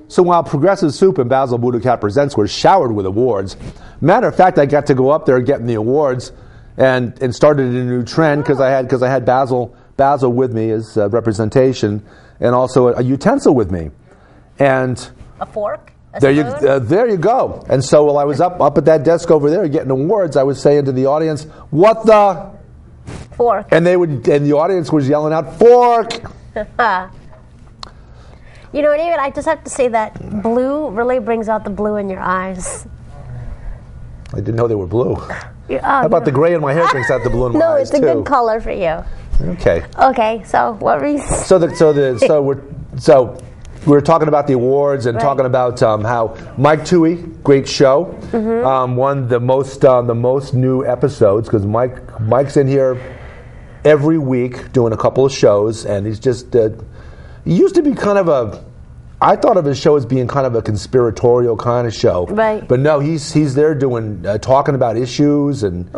So while Progressive Soup and Basil Budokat Presents were showered with awards, matter of fact, I got to go up there getting the awards and started a new trend because I had Basil with me as representation and also a utensil with me, and a fork. There you go. And so while I was up at that desk over there getting awards, I was saying to the audience, "What the fork?" And the audience was yelling out, "Fork!" You know, David, I just have to say that blue really brings out the blue in your eyes. I didn't know they were blue. How about the gray in my hair brings out the blue in my eyes too? No, it's a good color for you. Okay. Okay, so what were you So we're talking about the awards and talking about how Mike Toohey, great show, won the most new episodes because Mike's in here every week doing a couple of shows, and he's just he used to be kind of I thought of his show as being kind of a conspiratorial kind of show, right? But no, he's there doing talking about issues and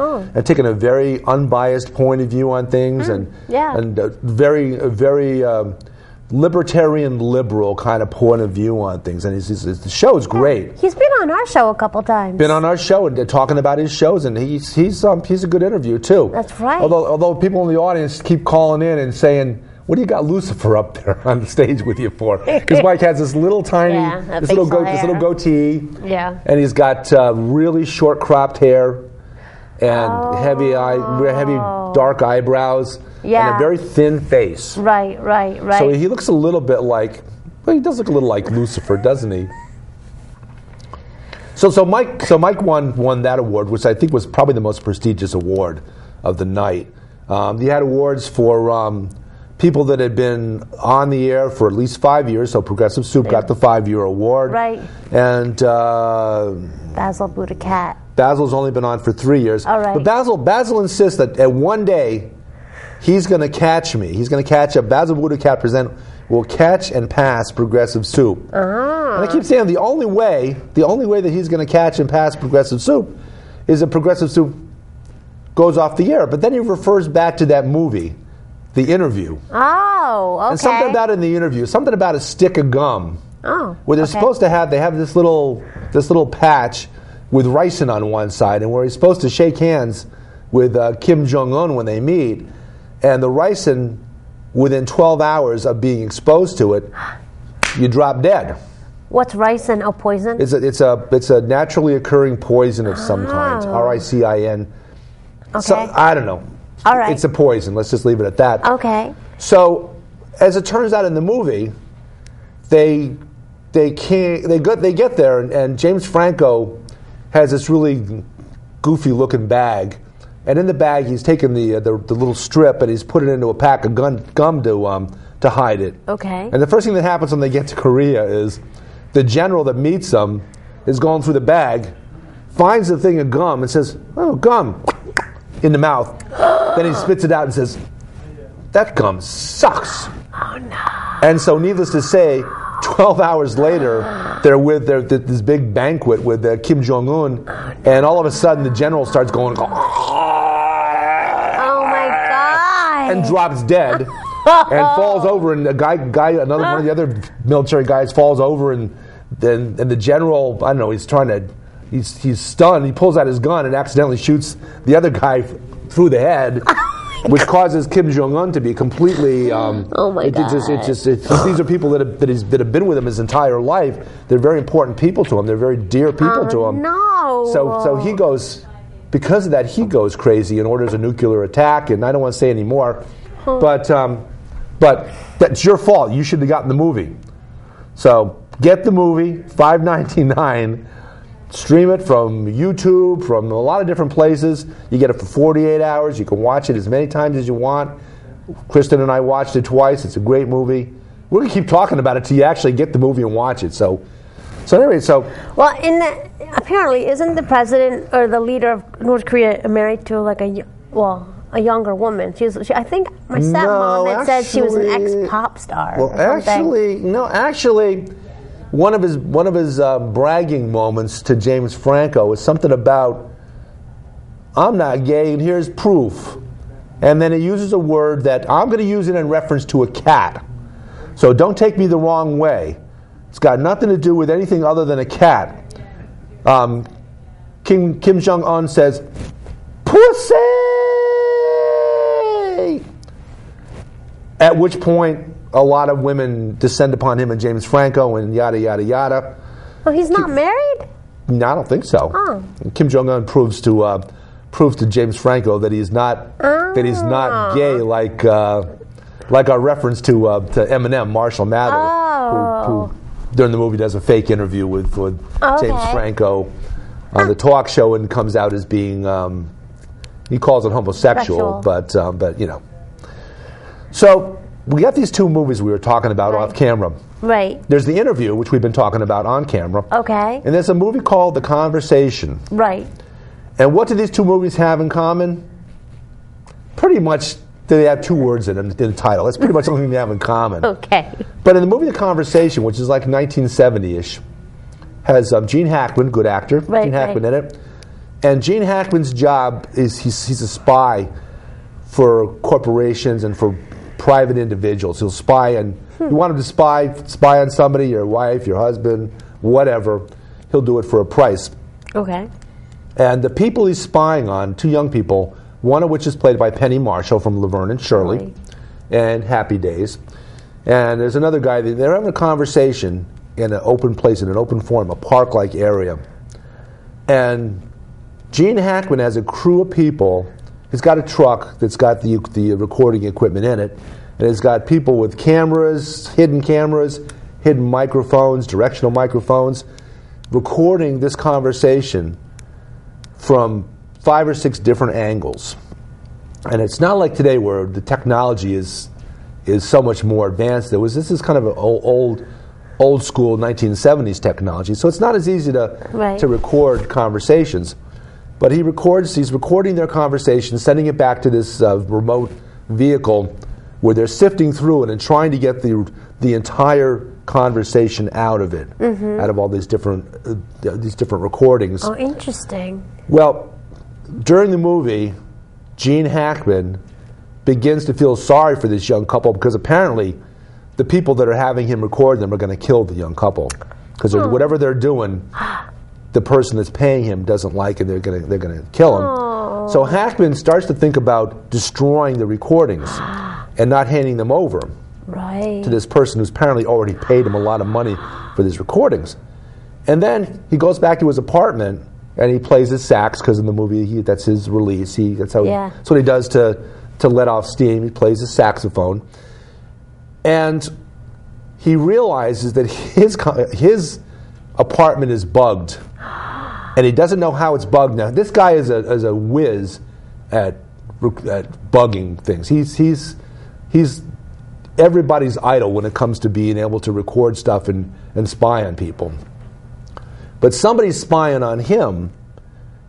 taking a very unbiased point of view on things and very libertarian liberal kind of point of view on things, and the show's great. He's been on our show a couple times. Been on our show and talking about his shows, and he's a good interview too. That's right. Although people in the audience keep calling in and saying, "What do you got Lucifer up there on the stage with you for?" Because Mike has this little tiny, this little goatee, and he's got really short cropped hair and heavy dark eyebrows. Yeah. And a very thin face. Right. So he looks a little bit like, he does look a little like Lucifer, doesn't he? So Mike won that award, which I think was probably the most prestigious award of the night. He had awards for people that had been on the air for at least 5 years. So Progressive Soup got the 5-year award. Right. And Basil Budokat. Basil's only been on for 3 years. All right. But Basil insists that at one day he's going to catch me. He's going to catch up. Basil Budokat will catch and pass Progressive Soup. And I keep saying the only way that he's going to catch and pass Progressive Soup is if Progressive Soup goes off the air. But then he refers back to that movie, The Interview. Oh, okay. And something about in the interview, something about a stick of gum. Oh, where they're supposed to have this little patch with ricin on one side, and where he's supposed to shake hands with Kim Jong-un when they meet. And the ricin, within 12 hours of being exposed to it, you drop dead. What's ricin? Oh, poison? It's a naturally occurring poison of some kind. RICIN. Okay. So, I don't know. All right. It's a poison. Let's just leave it at that. Okay. So, as it turns out in the movie, they get there, and James Franco has this really goofy looking bag. And in the bag, he's taken the little strip and he's put it into a pack of gum to hide it. Okay. And the first thing that happens when they get to Korea is the general that meets them is going through the bag, finds the thing of gum and says, "Oh, gum," in the mouth. Then he spits it out and says, "That gum sucks." Oh no. And so, needless to say, 12 hours later, they're with this big banquet with Kim Jong-un, and all of a sudden the general starts going, "Oh my God!" and drops dead, and falls over, and another one of the other military guys falls over, and the general, I don't know, he's stunned. He pulls out his gun and accidentally shoots the other guy through the head. which causes Kim Jong-un to be completely. Oh my God! These are people that have been with him his entire life. They're very important people to him. They're very dear people to him. No. So he goes, because of that, he goes crazy and orders a nuclear attack. And I don't want to say any more, but that's your fault. You should have gotten the movie. So get the movie, $5.99. Stream it from YouTube, from a lot of different places. You get it for 48 hours. You can watch it as many times as you want. Kristen and I watched it twice. It's a great movie. We're going to keep talking about it till you actually get the movie and watch it. So anyway, well, apparently, isn't the president or the leader of North Korea married to like a younger woman? I think my stepmom had said she was an ex-pop star. Well, actually. One of his bragging moments to James Franco is something about, I'm not gay and here's proof. And then he uses a word that I'm going to use it in reference to a cat. So don't take me the wrong way. It's got nothing to do with anything other than a cat. Kim Jong-un says, "Pussy!" At which point, a lot of women descend upon him and James Franco and yada, yada, yada. Well, he's not married? No, I don't think so. Oh. Kim Jong-un proves to James Franco that he's not gay, like our reference to Eminem, Marshall Mathers, who during the movie does a fake interview with James Franco on the talk show and comes out as being he calls it homosexual, but you know. So we got these two movies we were talking about off camera. Right. There's The Interview, which we've been talking about on camera. Okay. And there's a movie called The Conversation. Right. And what do these two movies have in common? Pretty much, they have two words in the title. That's pretty much the only thing they have in common. Okay. But in the movie The Conversation, which is like 1970-ish, has Gene Hackman, good actor, Gene Hackman in it. And Gene Hackman's job is he's a spy for corporations and for private individuals. He'll spy, and you want him to spy on somebody, your wife, your husband, whatever. He'll do it for a price. Okay. And the people he's spying on, two young people, one of which is played by Penny Marshall from Laverne and Shirley and Happy Days. And there's another guy, they're having a conversation in an open place, in an open forum, a park-like area. And Gene Hackman has a crew of people. He's got a truck that's got the recording equipment in it, and it's got people with cameras, hidden microphones, directional microphones, recording this conversation from 5 or 6 different angles. And it's not like today where the technology is so much more advanced. This is kind of an old school 1970s technology, so it's not as easy to record conversations. But he's recording their conversation, sending it back to this remote vehicle where they're sifting through it and trying to get the entire conversation out of it, out of all these different recordings. Oh, interesting. Well, during the movie, Gene Hackman begins to feel sorry for this young couple because apparently the people that are having him record them are going to kill the young couple because whatever they're doing, the person that's paying him doesn't like, and they're going to kill him. Oh. So Hackman starts to think about destroying the recordings and not handing them over to this person who's apparently already paid him a lot of money for these recordings. And then he goes back to his apartment and he plays his sax because in the movie that's his release. That's what he does to let off steam. He plays his saxophone, and he realizes that his apartment is bugged, and he doesn't know how it's bugged now. This guy is a whiz at bugging things. He's everybody's idol when it comes to being able to record stuff and spy on people. But somebody's spying on him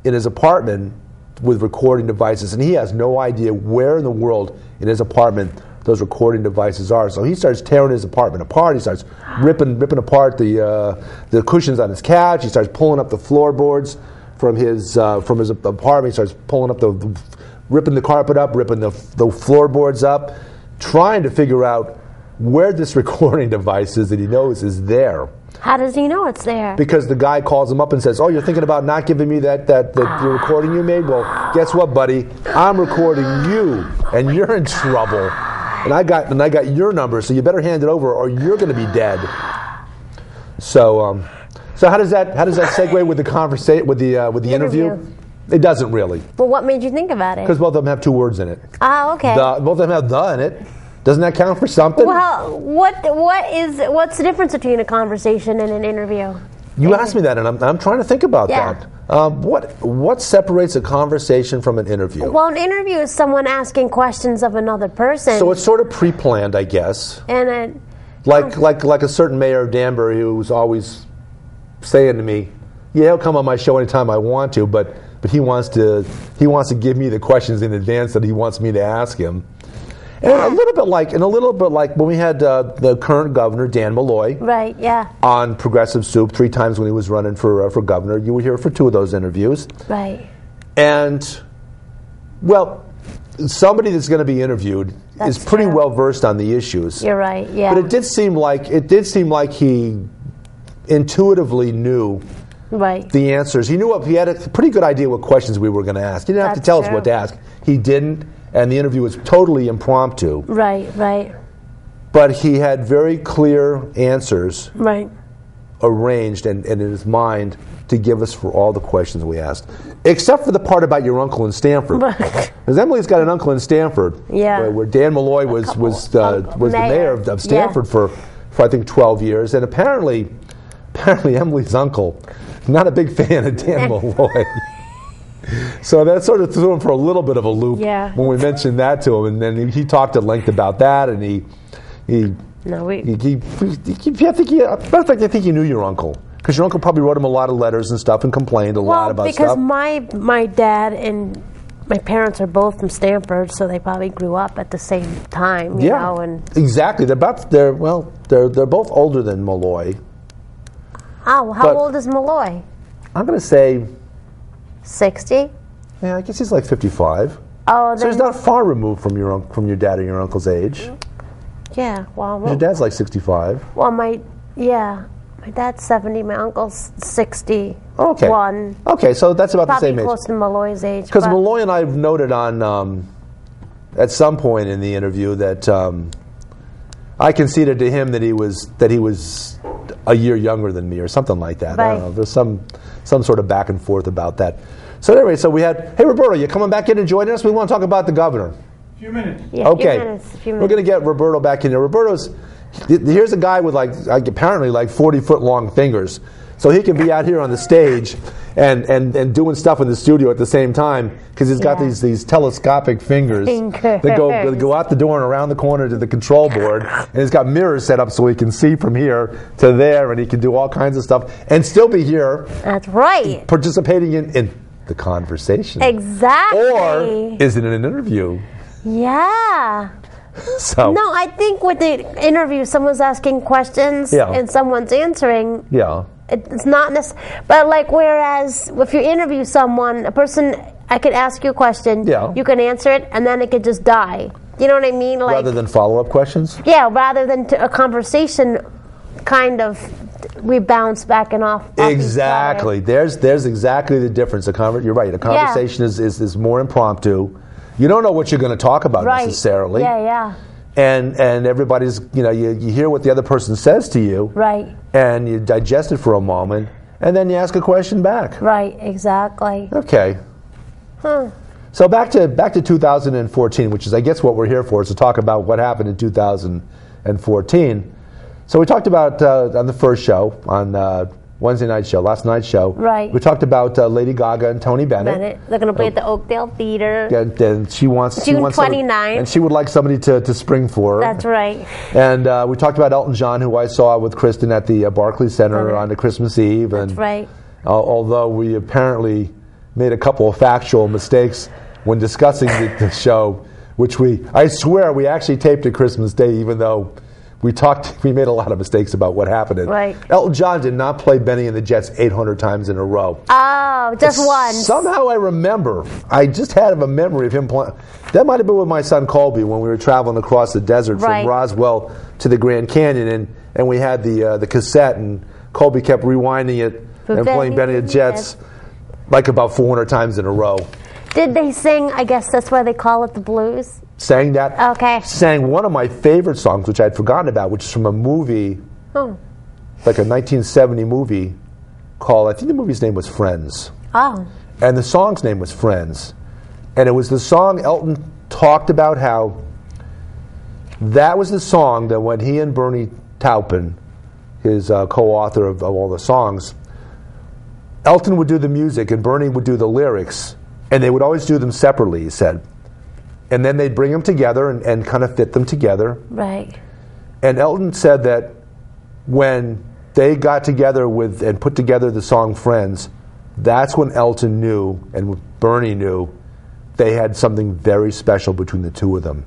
in his apartment with recording devices, and he has no idea where in the world in his apartment those recording devices are. So he starts tearing his apartment apart. He starts ripping apart the cushions on his couch. He starts pulling up the floorboards from his apartment. He starts pulling up ripping the carpet up, ripping the floorboards up, trying to figure out where this recording device is that he knows is there. How does he know it's there? Because the guy calls him up and says, "Oh, you're thinking about not giving me the recording you made? Well, guess what, buddy? I'm recording you, and you're in trouble. And I got your number, so you better hand it over, or you're going to be dead." So, so how does that segue with the conversation with the interview? It doesn't really. Well, what made you think about it? Because both of them have 2 words in it. Ah, okay. Both of them have "the" in it. Doesn't that count for something? Well, what's the difference between a conversation and an interview? You asked me that, and I'm trying to think about that. What separates a conversation from an interview? Well, an interview is someone asking questions of another person. So it's sort of pre-planned, I guess. And like a certain mayor of Danbury who was always saying to me, "Yeah, he'll come on my show anytime I want to, but he wants to give me the questions in advance that he wants me to ask him." And a little bit like when we had the current governor, Dan Malloy, right, yeah, on Progressive Soup 3 times when he was running for governor. You were here for 2 of those interviews. Right. And, well, somebody that's going to be interviewed is pretty well versed on the issues. You're right, yeah. But it did seem like he intuitively knew the answers. He had a pretty good idea what questions we were going to ask. He didn't have to tell us what to ask. He didn't. And the interview was totally impromptu. Right, right. But he had very clear answers arranged and in his mind to give us for all the questions we asked. Except for the part about your uncle in Stanford. Because Emily's got an uncle in Stanford. Yeah. Where Dan Malloy was the mayor of Stanford for I think 12 years. And apparently Emily's uncle, not a big fan of Dan Malloy. So that sort of threw him for a little bit of a loop when we mentioned that to him, and then he talked at length about that, and I think he knew your uncle, because your uncle probably wrote him a lot of letters and stuff and complained a lot about stuff. Well, because my dad and my parents are both from Stanford, so they probably grew up at the same time. You know, and exactly. They're both older than Malloy. Oh, how old is Malloy? I'm going to say 60? Yeah, I guess he's like 55. Oh, so he's not far removed from your dad or your uncle's age. Yeah, well, your dad's like 65. Well, my dad's 70. My uncle's 61. Okay, so that's about the same age. Probably close to Malloy's age. Because Malloy and I have noted on at some point in the interview that I conceded to him that he was a year younger than me or something like that. Right. I don't know. There's some sort of back and forth about that. So anyway, we had, hey Roberto, you coming back in and joining us? We want to talk about the governor. A few minutes. Yeah, okay. A few minutes. We're going to get Roberto back in here. Here's a guy with apparently 40-foot long fingers. So he can be out here on the stage and doing stuff in the studio at the same time, because he's got these telescopic fingers that go out the door and around the corner to the control board, and he's got mirrors set up so he can see from here to there, and he can do all kinds of stuff and still be here. That's right. Participating in the conversation. Exactly. Or is it an interview? Yeah. So no, I think with the interview, someone's asking questions and someone's answering. Yeah. It's not necessarily, but whereas if you interview someone, a person, I could ask you a question, you can answer it, and then it could just die. You know what I mean? Rather than follow-up questions? Yeah, rather than a conversation, kind of, we bounce back and off exactly. There's exactly the difference. You're right. A conversation is more impromptu. You don't know what you're going to talk about necessarily. Yeah. And everybody's, you hear what the other person says to you. Right. And you digest it for a moment, and then you ask a question back. Right, exactly. Okay. So back to 2014, which is, I guess, what we're here for, is to talk about what happened in 2014. So we talked about, on the first show, on Wednesday night show, last night's show. Right. We talked about Lady Gaga and Tony Bennett. They're going to play at the Oakdale Theater. And she wants June 29th. And she would like somebody to spring for her. That's right. And we talked about Elton John, who I saw with Kristen at the Barclays Center on the Christmas Eve. That's right. Although we apparently made a couple of factual mistakes when discussing the show, which I swear we actually taped it Christmas Day, even though we made a lot of mistakes about what happened. Right. Elton John did not play Benny and the Jets 800 times in a row. Oh, just once. Somehow I remember. I just had a memory of him playing. That might have been with my son Colby when we were traveling across the desert from Roswell to the Grand Canyon, and we had the cassette, and Colby kept rewinding it and playing Benny the Jets like about 400 times in a row. Did they sing, I guess that's why they call it the blues? Sang that. Okay. Sang one of my favorite songs, which I'd forgotten about, which is from a movie, like a 1970 movie called, I think the movie's name was Friends. Oh. And the song's name was Friends. And it was the song Elton talked about how that was the song that when he and Bernie Taupin, his co-author of all the songs, Elton would do the music and Bernie would do the lyrics, and they would always do them separately, he said. And then they'd bring them together and kind of fit them together. Right. And Elton said that when they got together with and put together the song Friends, that's when Elton knew and Bernie knew they had something very special between the two of them.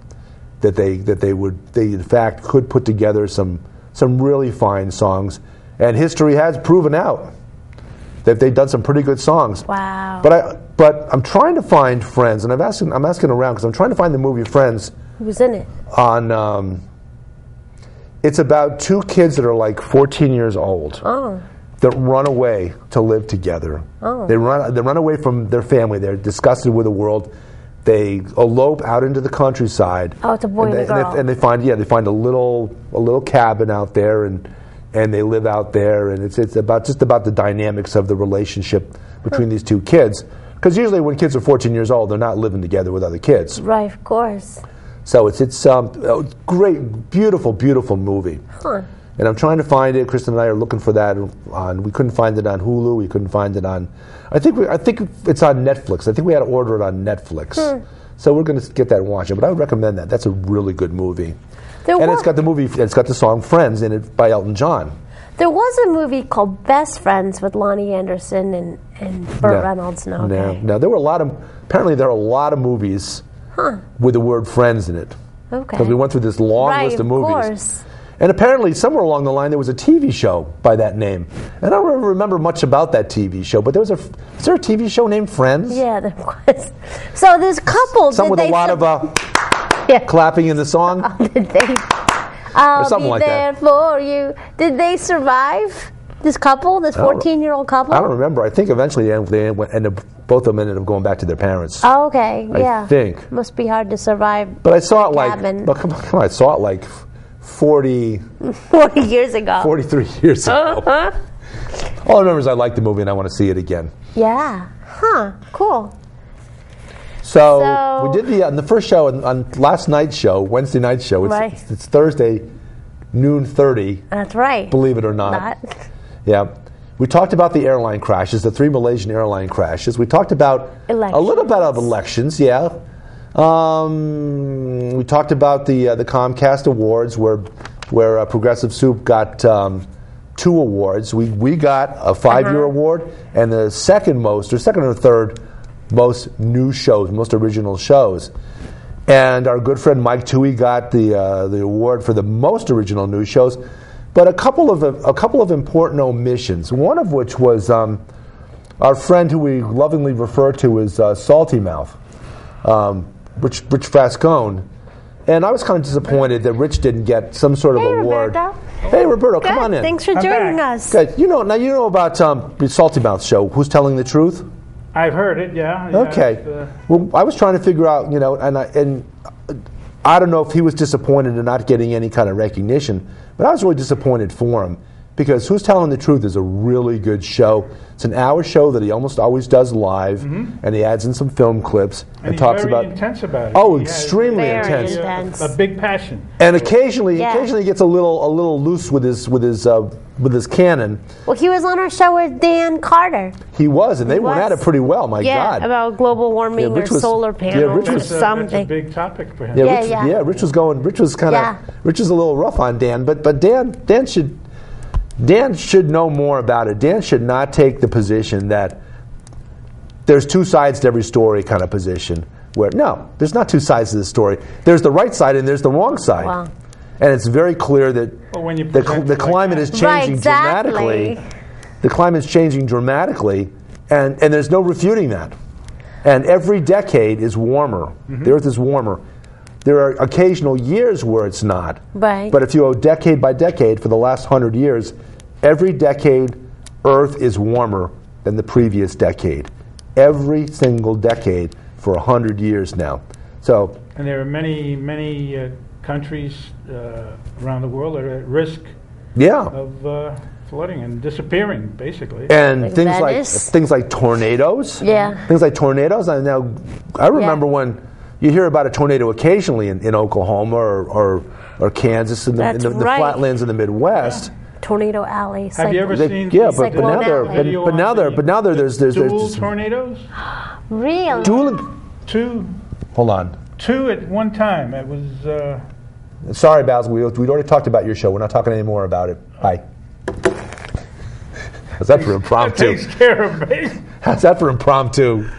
That they in fact could put together some really fine songs, and history has proven out that they've done some pretty good songs. Wow! But I'm trying to find Friends, and I'm asking around because I'm trying to find the movie Friends. Who's in it? On it's about two kids that are like 14 years old. Oh. That run away to live together. Oh. They run away from their family. They're disgusted with the world. They elope out into the countryside. Oh, it's a boy and a girl. And they find a little cabin out there, and they live out there, and it's about the dynamics of the relationship between these two kids. Because usually when kids are 14 years old, they're not living together with other kids. Right, of course. So it's a great, beautiful, beautiful movie. Huh. And I'm trying to find it. Kristen and I are looking for that we couldn't find it on Hulu. We couldn't find it on. I think it's on Netflix. I think we had to order it on Netflix. So we're going to get that and watch it. But I would recommend that. That's a really good movie. It's got the song "Friends" in it by Elton John. There was a movie called Best Friends with Lonnie Anderson and Burt Reynolds. No, there were apparently there are a lot of movies with the word "friends" in it. Okay. Because we went through this long list of movies. Of course. And apparently, somewhere along the line, there was a TV show by that name. And I don't remember much about that TV show, but is there a TV show named Friends? Yeah, there was. So this couple... Some with a lot of clapping in the song? Did they... I'll be like there that. For you. Did they survive? This couple? This 14-year-old couple? I don't remember. I think eventually both of them ended up going back to their parents. Oh, okay. Yeah. I think. Must be hard to survive. But I saw it come on, I saw it like... 40 years ago. 43 years ago. All I remember is I liked the movie and I want to see it again. Yeah. Huh. Cool. So we did on the first show, on last night's show, Wednesday night's show. It's Thursday, noon 30. That's right. Believe it or not. Yeah. We talked about the airline crashes, the 3 Malaysian airline crashes. We talked about a little bit of elections, yeah. We talked about the Comcast Awards, where Progressive Soup got 2 awards. We got a 5-year award, and the second or third most new shows, most original shows. And our good friend Mike Toohey got the award for the most original new shows. But a couple of important omissions. One of which was our friend who we lovingly refer to as Salty Mouth. Rich Frascone, and I was kind of disappointed that Rich didn't get some sort of award. Roberto. Hey, Roberto, come on in. Thanks for joining us. Good. You know about the Salty Mouth show. Who's Telling the Truth? I've heard it. Yeah. Okay. Well, I was trying to figure out, and I don't know if he was disappointed in not getting any kind of recognition, but I was really disappointed for him. Because Who's Telling the Truth is a really good show. It's an hour show that he almost always does live, and he adds in some film clips and talks very about. Intense about it. Oh, extremely intense. A big passion. And occasionally he gets a little loose with his canon. Well, he was on our show with Dan Carter. He was, and they went at it pretty well. My God. Yeah, about global warming or solar panels or something. That's a big topic for him. Rich was a little rough on Dan, but Dan should know more about it. Dan should not take the position that there's 2 sides to every story kind of position. Where no, there's not 2 sides to the story. There's the right side and there's the wrong side. Wow. And it's very clear that the climate is changing dramatically. The climate is changing dramatically, and there's no refuting that. And every decade is warmer. The Earth is warmer. There are occasional years where it's not. Right. But if you go decade by decade for the last 100 years, every decade, Earth is warmer than the previous decade. Every single decade for 100 years now. So, and there are many countries around the world that are at risk of flooding and disappearing, basically. And like things like tornadoes. Yeah. Things like tornadoes. And now, I remember when you hear about a tornado occasionally in Oklahoma or Kansas in the flatlands of the Midwest. Yeah. Tornado Alley. Have you ever seen? Yeah, but now there's dual tornadoes. Really? Two. Hold on. Two at one time. It was. Sorry, Basil. We'd already talked about your show. We're not talking anymore about it. Bye. How's that for impromptu? That takes care of me. How's that for impromptu?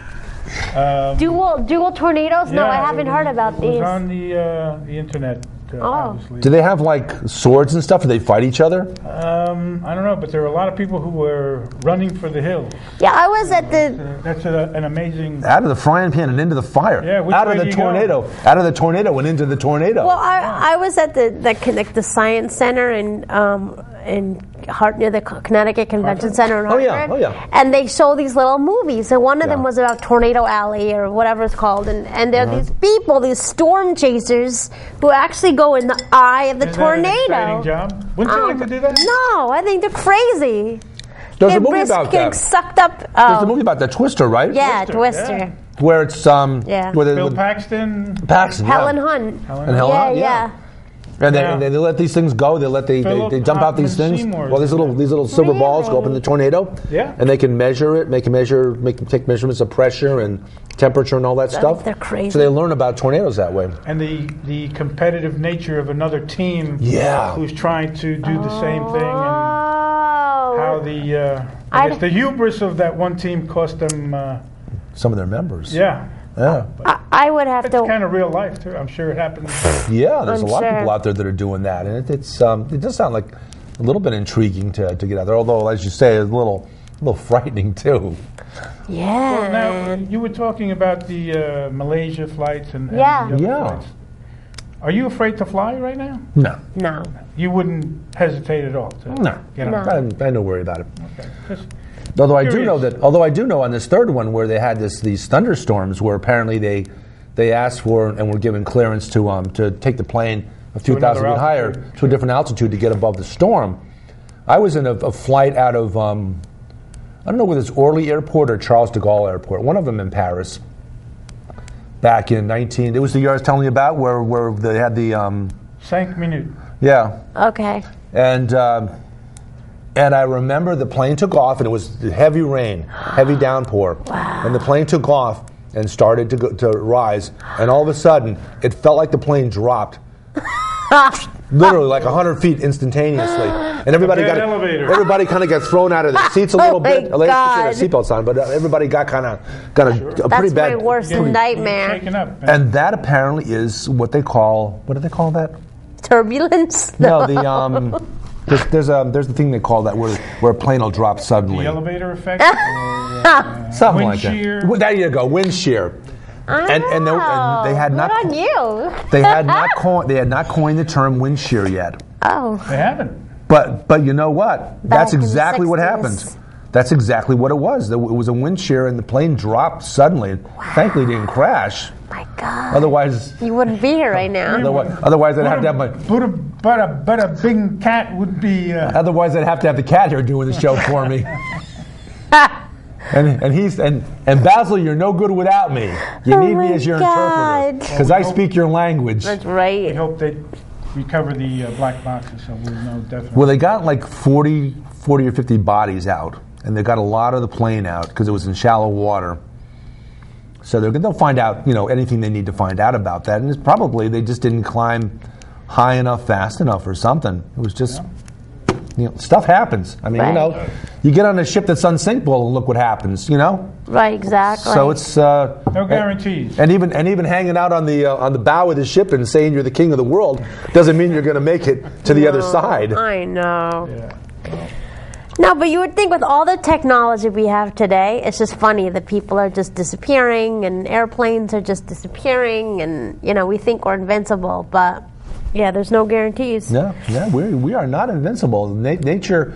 Dual tornadoes? No, I haven't heard about these. It was on the internet. Obviously. Do they have like swords and stuff? Do they fight each other? I don't know, but there were a lot of people who were running for the hills. Yeah, I was at the. That's an amazing. Out of the frying pan and into the fire. Yeah, out of the tornado. Out of the tornado and into the tornado. Well, I was at the Science Center in near the Connecticut Convention Center in Hartford. Oh yeah. And they show these little movies, and one of them was about Tornado Alley or whatever it's called, and there are these people, these storm chasers, who actually go in the eye of the tornado. That an exciting job? Wouldn't you like to do that? No, I think they're crazy. There's a movie about getting that. Sucked up. There's a movie about that, Twister, right? Yeah, Twister. Yeah. Where it's Bill Paxton. Helen Hunt. And Helen Hunt, yeah. And they let these things go. They dump out these things. Well, these little silver balls go up in the tornado. Yeah. And they can measure it. Take measurements of pressure and temperature and all that stuff. They're crazy. So they learn about tornadoes that way. And the competitive nature of another team. Yeah. Who's trying to do the same thing, and how the hubris of that one team cost them some of their members. Yeah. Yeah. I would have to. It's kind of real life too. I'm sure it happens. Yeah, there's a lot of people out there that are doing that, and it does sound like a little bit intriguing to get out there. Although, as you say, it's a little frightening too. Yeah. Well, now you were talking about the Malaysia flights and the other flights. Are you afraid to fly right now? No. You wouldn't hesitate at all to get on. I don't worry about it. Okay. Although I do know on this third one where they had these thunderstorms where apparently they asked for and were given clearance to take the plane a few thousand feet higher to a different altitude to get above the storm. I was in a flight out of I don't know whether it's Orly Airport or Charles de Gaulle Airport, one of them in Paris. Back in it was the year I was telling you about where they had the 5 minutes. Yeah. Okay. And I remember the plane took off, and it was heavy rain, heavy downpour. Wow. And the plane took off and started to rise, and all of a sudden, it felt like the plane dropped. Literally, like 100 feet instantaneously. And everybody kind of got thrown out of their seats a little bit. They had their seatbelts on, but everybody got a pretty bad. That's my worst nightmare. Shaken up. And that apparently is what they call. What do they call that? Turbulence? No, there's the thing they call that where a plane will drop suddenly. The elevator effect? Something like that. Shear? Well, there you go, wind shear. And they had not. Good on you. They had not coined the term wind shear yet. Oh. They haven't. But you know what? That's exactly what 60s. happened. That's exactly what it was. It was a wind shear, and the plane dropped suddenly. Wow. Thankfully, it didn't crash. My God. Otherwise, you wouldn't be here right now. Otherwise, I'd have to have my. But a big cat would be. Otherwise, I'd have to have the cat here doing the show for me. And Basil, you're no good without me. You need me as your interpreter because I speak your language. That's right. We hope they recover the black boxes, so we'll know definitely. Well, they got like 40 or 50 bodies out, and they got a lot of the plane out because it was in shallow water. So they'll find out, anything they need to find out about that, and it's probably they just didn't climb high enough, fast enough, or something. It was just, stuff happens. I mean, you get on a ship that's unsinkable, and look what happens. Right, exactly. So it's no guarantees. And even hanging out on the bow of the ship and saying you're the king of the world doesn't mean you're going to make it to the other side. I know. Yeah. No, but you would think with all the technology we have today, it's just funny that people are just disappearing and airplanes are just disappearing, and we think we're invincible, but Yeah, there's no guarantees. No, we are not invincible. Nature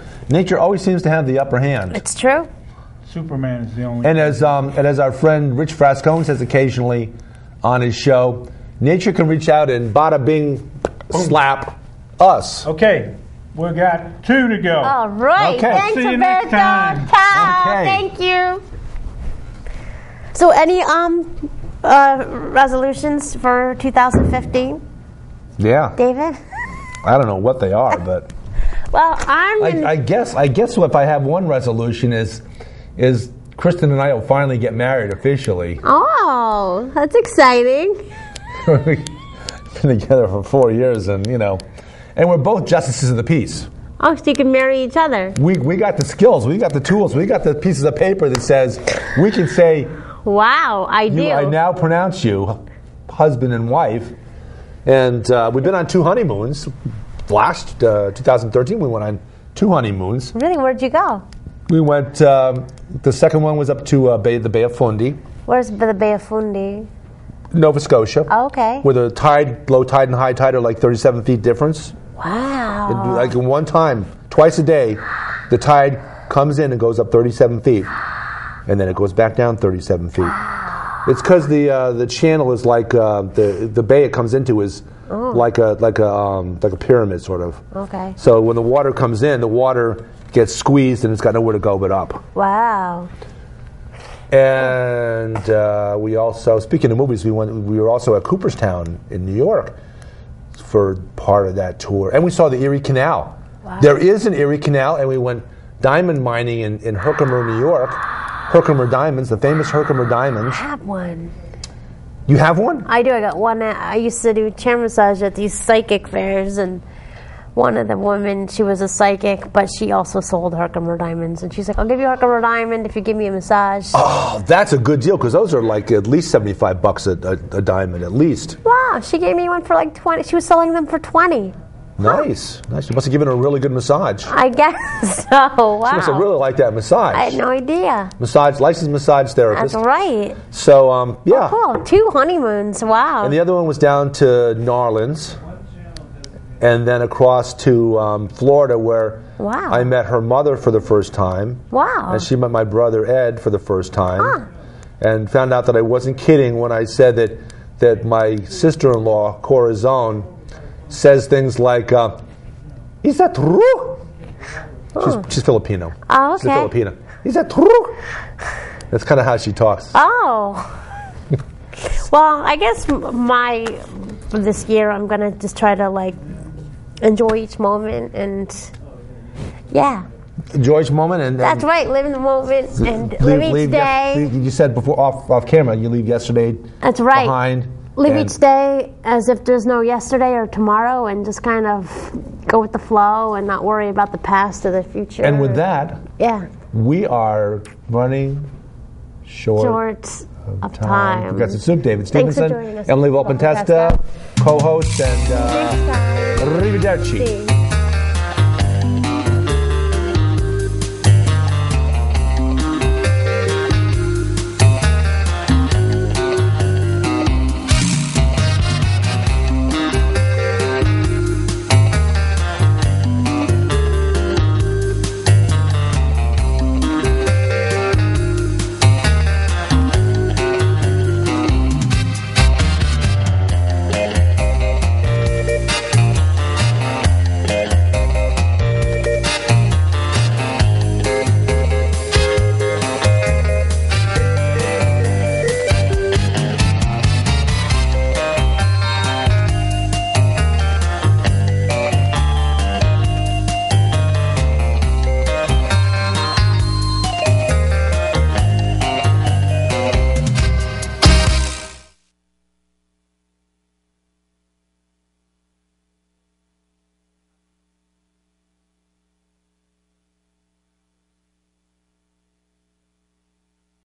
always seems to have the upper hand. It's true. Superman is the only. And as our friend Rich Frascone says occasionally on his show, nature can reach out and bada bing, slap us. Okay, we got 2 to go. All right. Okay. Thanks, See you Roberto. next time. Ciao. Okay. Thank you. So, any resolutions for 2015? Yeah. David? I don't know what they are, but Well, I guess if I have one resolution is Kristen and I will finally get married officially. Oh, that's exciting. We've been together for 4 years, and we're both justices of the peace. Oh, so you can marry each other. We got the skills, we got the tools, we got the pieces of paper that says we can say, wow, I do. I now pronounce you husband and wife. And we've been on 2 honeymoons. Last 2013, we went on 2 honeymoons. Really? Where'd you go? We went. The second one was up to the Bay of Fundy. Where's the Bay of Fundy? Nova Scotia. Oh, okay. Where the low tide and high tide are like 37 feet difference. Wow. Like in one time, twice a day, the tide comes in and goes up 37 feet, and then it goes back down 37 feet. It's because the channel is like the bay it comes into is like a pyramid sort of. Okay. So when the water comes in, the water gets squeezed and it's got nowhere to go but up. Wow. And we also, speaking of movies, we were also at Cooperstown in New York for part of that tour, and we saw the Erie Canal. Wow. There is an Erie Canal, and we went diamond mining in Herkimer, New York. Herkimer Diamonds, the famous Herkimer Diamonds. I have one. You have one? I do. I got one. I used to do chair massage at these psychic fairs, and one of the women, she was a psychic, but she also sold Herkimer Diamonds. And she's like, I'll give you a Herkimer Diamond if you give me a massage. Oh, that's a good deal, because those are like at least $75 a diamond, at least. Wow, she gave me one for like 20. She was selling them for 20. Nice. Nice. You must have given her a really good massage. I guess so. Wow. She must have really liked that massage. I had no idea. Licensed massage therapist. That's right. So, yeah. Oh, cool. 2 honeymoons. Wow. And the other one was down to New Orleans, and then across to Florida, where I met her mother for the first time. Wow. And she met my brother Ed for the first time. And found out that I wasn't kidding when I said that my sister-in-law, Corazon, says things like, is that true? She's Filipino. Oh, okay. She's Filipino. Is that true? That's kind of how she talks. Oh. Well, I guess this year I'm going to just try to enjoy each moment and enjoy each moment and that's right, live in the moment and live each day. You said before off camera you leave yesterday that's right. behind. Live each day as if there's no yesterday or tomorrow, and just kind of go with the flow and not worry about the past or the future. And with that, we are running short of time. Progressive Soup, David Stevenson, Emily Volpintesta, co-host, and arrivederci.